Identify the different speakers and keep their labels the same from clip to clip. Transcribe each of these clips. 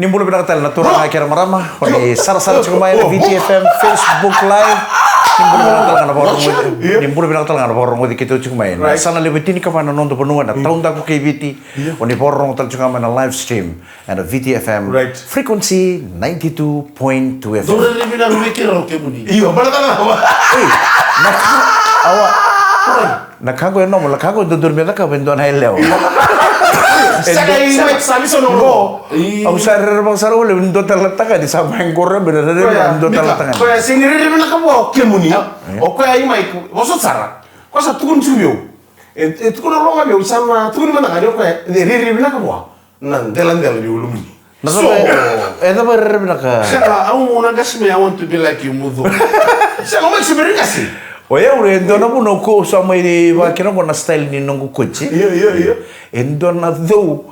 Speaker 1: Nimbulu pinakatal na turang kira marama. Kuni sara-sara cukup main VTFM Facebook Live. Nimbulu pinakatal nga na porong ngudi kita cukup main. Sana lebih tini kapan nonton penuh na tahun dah aku KVT. Kuni porong tal cukup main live stream and VTFM frequency 92.2 FM.
Speaker 2: Dore lebih nak mikir orang kemuni.
Speaker 3: Iyo, mana tanah apa?
Speaker 1: Awak nakago yang nomor nakago itu dormir nak bentuan hello.
Speaker 3: Saya sabi sono.
Speaker 1: Aku sadar bang sadar boleh bentuan terletak di samping korang benar benar bentuan terletak.
Speaker 3: Kau sini riri mana kamu kemuni? Oke ayo mai, bosot sara. Kau satu kun cubio. Itu kun orang kami sama tukun mana kali oke riri mana kamu? Nan delan di ulum.
Speaker 1: So, itu benar benar kah?
Speaker 2: Saya mau nagas me, I want to be like you mudo.
Speaker 3: Saya ngomong sebenarnya sih.
Speaker 1: Oh ya, udah entona pun aku sama ini wakilnya kau na style ni nunggu kunci.
Speaker 3: Iya.
Speaker 1: Entona tu,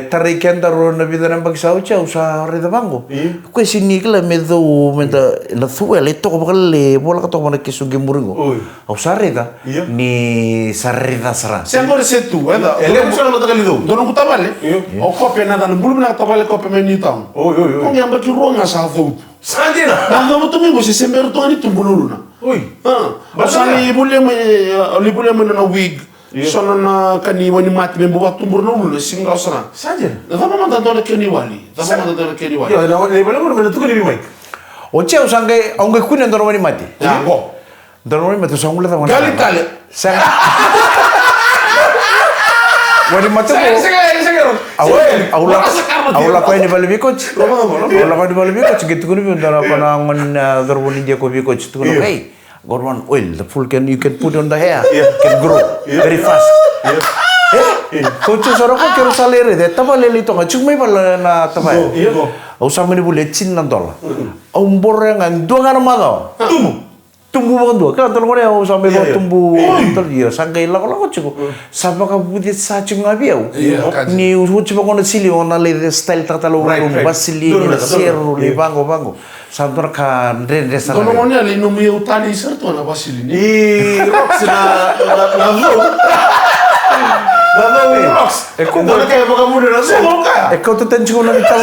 Speaker 1: tarikan taruh nabi dalam bagi sauca usah reda bango. Kau sini kalau medo menda na tu itu kau bakal bola kau mana kesugi muringo. Usah reda, ni sarreda sara.
Speaker 2: Saya mau reset tu, ada.
Speaker 3: Ele bukan nak kali tu.
Speaker 2: Dono ku tabale. O kopi na dan bulu na tabale kopi meni tang. Kau yang bagi ruang asal tu.
Speaker 3: Sanjena.
Speaker 2: Nanda mo tumi mo si sember tu ani tumbululu na. Basali boleh na wig. Sono na kani wani mati membo waktu burnulu singgau sana.
Speaker 3: Saja.
Speaker 2: Dapat mana tanto na keni wali.
Speaker 3: Yo, na lebih mana tu kali mai.
Speaker 1: Oce usang ke, orang ke kuning dorong ni mati.
Speaker 2: Ya, go.
Speaker 1: Dorong ni mati usang ulah tangan.
Speaker 2: Kali.
Speaker 1: Saya. Wani mati ko. Awala ko ni balik coach. Awala ko ni balik coach. Gitu ko ni benda apa nangan dorong ni dia ko coach. Tu ko hey. Gorwan oil, the full you can put on the hair, can grow very fast. Coach sorok ko kero salere de tabale lito nga chumay pala na tabay. Usama ni bule chin nan dola. Umbor yang dua nga namado. Tumbu bang dua. Kalau tolong ni usama ni tumbu tul dia sangkai lako cukup. Sabak ka budit sa chung abiau. Ni uci bang na sili ona le style tatalo basili ni sero ni bango. Santor kan resa.
Speaker 2: Dono ngoni ali no mi utani certo na basili ni.
Speaker 3: Rox na Rox. Dono kaya baka muna na so.
Speaker 1: Ikaw to tension na kita.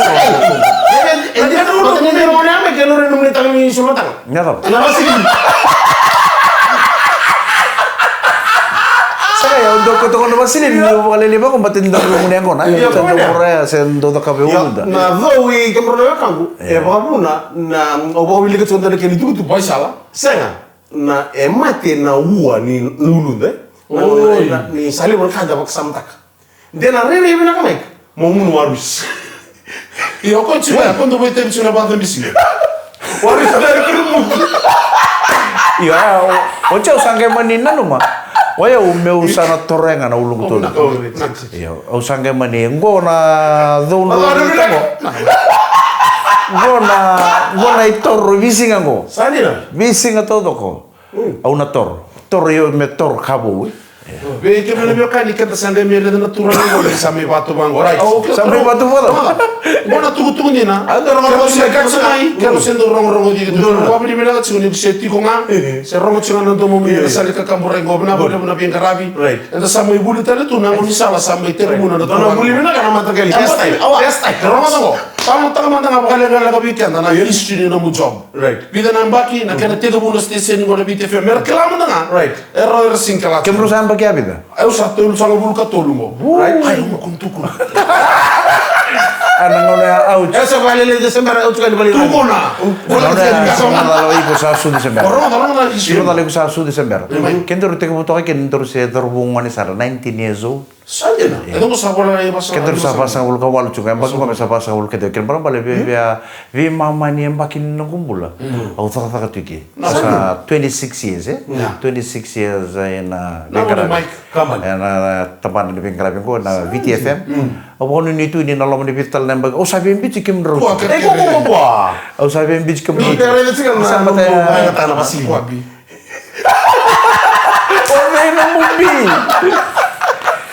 Speaker 3: Hindi na ulo ni mo na may kalo rin nung tang ni sumatang.
Speaker 1: Nyata.
Speaker 3: Na basili.
Speaker 1: Saya untuk ketemu basili ni wala liba kung batin daw mo niya ko na. Sa Korea sendo da kabe unda.
Speaker 3: Na vowi kamro na kangu. Baka muna na obo wili ka tsonda na kini tu
Speaker 2: Boy sala.
Speaker 3: Senga na mate na uwa ni lulunde. Na ni sali mo kada bak samtak. Dena rene ibina kamek. Mo mun warus.
Speaker 2: Iyo ko chiba quando vuoi te vicino a di sì.
Speaker 3: Warus dari kirumu.
Speaker 1: Ya, oce usang ke manina no ma. Waya umeu sana toreng ana ulung tu. Ya, usang ke mani ngona dono tamo. Ngona itor vising ango.
Speaker 3: Sanina.
Speaker 1: Vising todo ko. Au na tor. Tor yo me tor kabo.
Speaker 2: Ve che me ne kani kanta sande mi le natura no le sami batu bang ora.
Speaker 1: Sampai batu bodo.
Speaker 2: Bona tu ni na.
Speaker 3: Andoro
Speaker 2: Kalau se kakso mai, kalau sendo rongo di tu. Ko abri mena tsuni seti ko nga. Se rongo tsuna ndo mo mi sale ka kambore ngo na bodo na bien karabi. Enda samu ibuli tale tu na ngoni sala samu iteru na ndo.
Speaker 3: Dona muli mena kana mata kali. Testai.
Speaker 2: Rongo ngo. Tama tama manda nga bakale nga ka weekend na history na mo job. Bida na mbaki na kana tega mo station ngo na BTF. Mer klamo na nga. Error sinkala.
Speaker 1: Kemro san bagi abida.
Speaker 2: Eu sa tolu sanga bulu ka tolu mo. Ay mo kuntuku.
Speaker 1: Ana ngona out.
Speaker 3: Esa vale le Desember out kan bali.
Speaker 2: Tukuna.
Speaker 1: Dalo ipo sa su Desember.
Speaker 2: Orang na
Speaker 1: Sino dalo ipo sa su Desember. Kendo rute ko to ken tor se dorbung mani sar 19 years old.
Speaker 2: Saja na. Itu sa bola na ibasa.
Speaker 1: Kendo sa pasa ul ka wal chuka mbas ko sa pasa ul kede ken bara bale vi mama ni mbakin ngumbula. Au ta ta tuki. Sa 26 years 26 years na
Speaker 3: Kaman.
Speaker 1: Na taban ni bengkala ko na VTFM. Au ni tu ni na lo ni vital nembag. O sabi mbiti kim ro.
Speaker 2: Ko
Speaker 3: Wah.
Speaker 1: Au sabi mbiti kim ro.
Speaker 3: Pero ito siya na
Speaker 2: na pasi.
Speaker 1: Orang yang mumbi.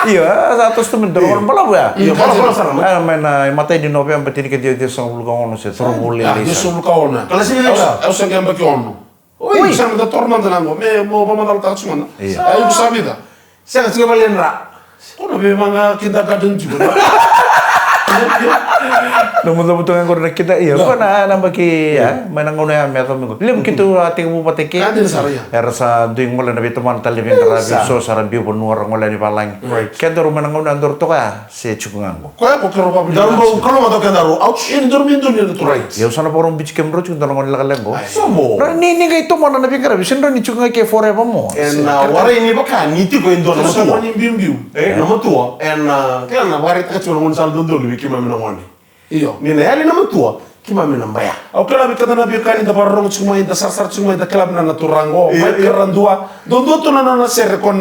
Speaker 1: Iya, satu temen dorong bala ya.
Speaker 3: Iya, bala sana.
Speaker 1: Main mata di November tini ke dia sang ulung ono se termuli
Speaker 2: Ya, dia sul kaona.
Speaker 3: Kalau sini
Speaker 2: Eu sa gamba ki ono. Oi, sa da tormenta na mo. Me mo ba madal ta tsumana. Ay ku sabida.
Speaker 3: Siya nga bali ra.
Speaker 2: Kono be manga kinda gadun juga.
Speaker 1: Namuntang ko na kita iya ko na bagi ya manangono ya me atau minggu lem kitu ating mo pateke era sa duing mo na bituman tali ben rabi so saran biu penuar ngola ni palang kendo manangono andor to ka se chukungango
Speaker 2: ko ko kero pa
Speaker 3: Daru kalau mau tahu daru, ouch.
Speaker 2: ini dormindo ni tu right
Speaker 1: ya sana porong bici kemro chung tanong ngola kalengo
Speaker 3: Sobo.
Speaker 1: ni ga itu mana na bingara bisendo ni chukunga ke forever mo
Speaker 3: Wara ini baka niti ko indo nama
Speaker 2: sama
Speaker 3: tua.
Speaker 2: ni bimbiu
Speaker 3: Nama tua. Kaya na wara kita cuma ngun sal dondo libi kima mina ngone.
Speaker 2: iyo
Speaker 3: Ni na yali nama tua kima mina mbaya.
Speaker 2: au kala bi kadana bi kani da barro chuma da sarsar chuma da club na turango mai kerandua dondo to na ser con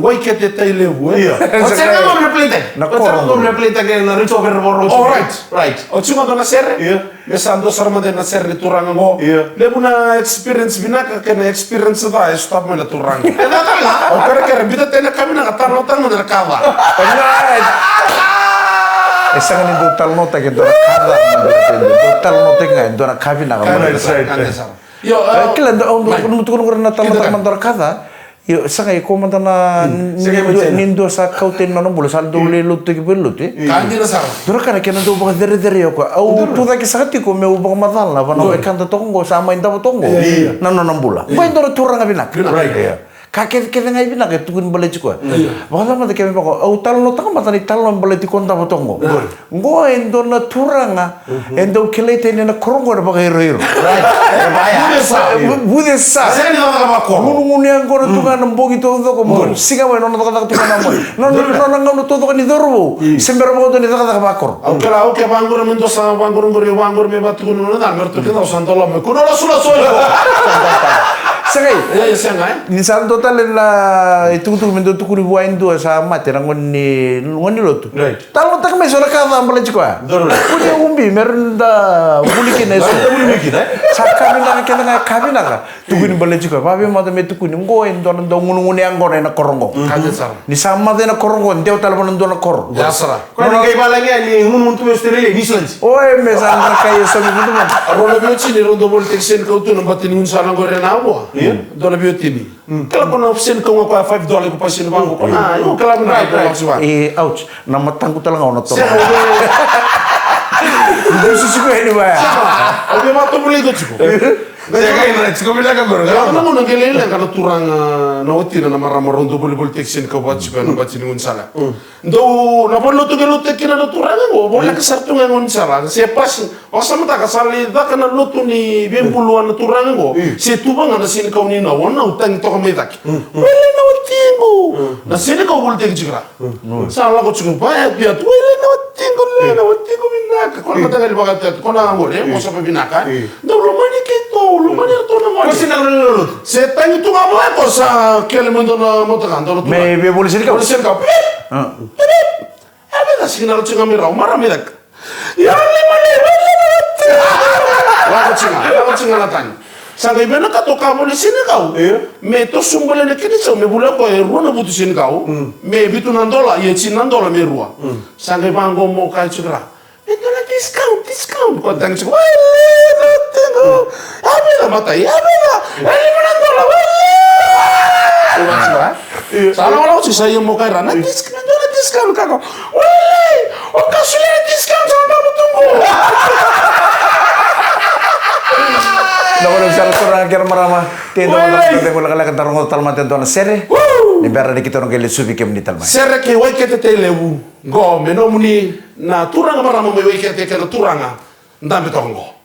Speaker 2: waikete tailevu
Speaker 3: Você não come na plate. Você não come na plate que na richo per borro.
Speaker 2: Oh,
Speaker 3: Right.
Speaker 2: o chuma do na ser me sando sarma de na ser de turango lebuna experience binaka que na experience da stop me na turango o kare kare bita tena kamina ka tarno tango na kava
Speaker 1: esa kan itu tal nota ke dora kada tal nota ke dora kavi na
Speaker 2: yo
Speaker 1: kila ndo tukun ngorna tal nota mandor kada yo sanga ko mandana nindo sa kauten nono bulu sal dole lutte ke belutte
Speaker 2: kandi na sar
Speaker 1: dora kana kena do ba dere yo ko au tu da ke sakati ko me uba madal na bana kanta tongo sama inda tongo nano nambula ba dora turanga binak kakek ngai bina ke tukun bale chiko wala ma de ke ko au tal no ta ma tani tal no bale ti konta botongo ngo endo na turanga endo kelete ne na korongo na ba hero bude sa
Speaker 3: Saya ni nama apa kor.
Speaker 1: ngunu yang ko tunga na mbogi to ko mo siga mo no ta tunga na mo no ngam to ko ni dorbo sembero mo to ni ta ba kor
Speaker 2: au ke bangor mendo sa bangor me batu no na merto ke no santolo me kuno la sula soyo
Speaker 1: Sakai,
Speaker 2: ya sengai
Speaker 1: ni san total la itu mendo tu kuri buain dua sama terang ngoni lotu. Tal tak me sola kada ambale chikwa. Kuni umbi merenda buli kene so. Sakka minda kene ngai kabina ka. Tu kuni bale chikwa. Babe ma de me tu kuni ngo endo ndo ngunu angone na korongo. Ni sama de na korongo ndeu tal bono ndo na kor.
Speaker 2: jasara
Speaker 3: Kau ni kaya balangnya ni ngun tu mesti ni Islands.
Speaker 1: Oe me san na kai so mi budu man.
Speaker 2: rono biotini rondo vol texen ko tu no batini un sala gore na bo dona biotini kala ko na option ko ko $5 ko pasin bango ko na yo kala na ko maksimal
Speaker 1: Ouch, na matang ko talaga ono to. Hindi susuko ini ba?
Speaker 2: obe mato buli ko chiko
Speaker 3: Saya kaya na chiko bila ka goro.
Speaker 2: ya na mo na gelele kana turang na otina na marama rondo vol texen ko ba chiko no batini un sala do na bollo to gelo tekina na turang ngo bola ka sartu ngon sala se pas o sama ta ka sali da kana lotu ni bembulu na turang ngo se tu banga na sin ko ni na wona utang to ka me dak wele na tingo na sini ko vol tek jikra sala ko chiko ba ya pia tu wele na tingo binaka ko na tagal bagat ko na ngore mo sa binaka do lo mani ke lo mani to na ngore
Speaker 3: Kau senang lulu.
Speaker 2: se tangi tu ngamo ko sa kele mendo na mo ta kando to
Speaker 1: Me be boleh sini kau.
Speaker 2: Polisi ka Abi na signal chinga mi raw mara mi dak ya le mani wa ko chinga na tan sanga ibena ka to ka polisi ni kau me to sumbole ne kini so me bula ko ruana butu sin kau me bitu nandola ye chinandola me rua sanga bango mo ka chukra endola discount ko tang chukra tengo abi na mata ya abi na ele manandola Sana wala ko saya mo kay Rana discount kako. Wala! O kasuli discount sa tunggu.
Speaker 1: Naku nagsarat ko na kaya marama. Tendo ko lang tarong talma tendo na sere. Ni berada di kita orang kaya subi kem di talma.
Speaker 2: Sere ke wai kete telewu. Go menomuni na turanga marama me wai kete ke turanga. Ndambe tongo.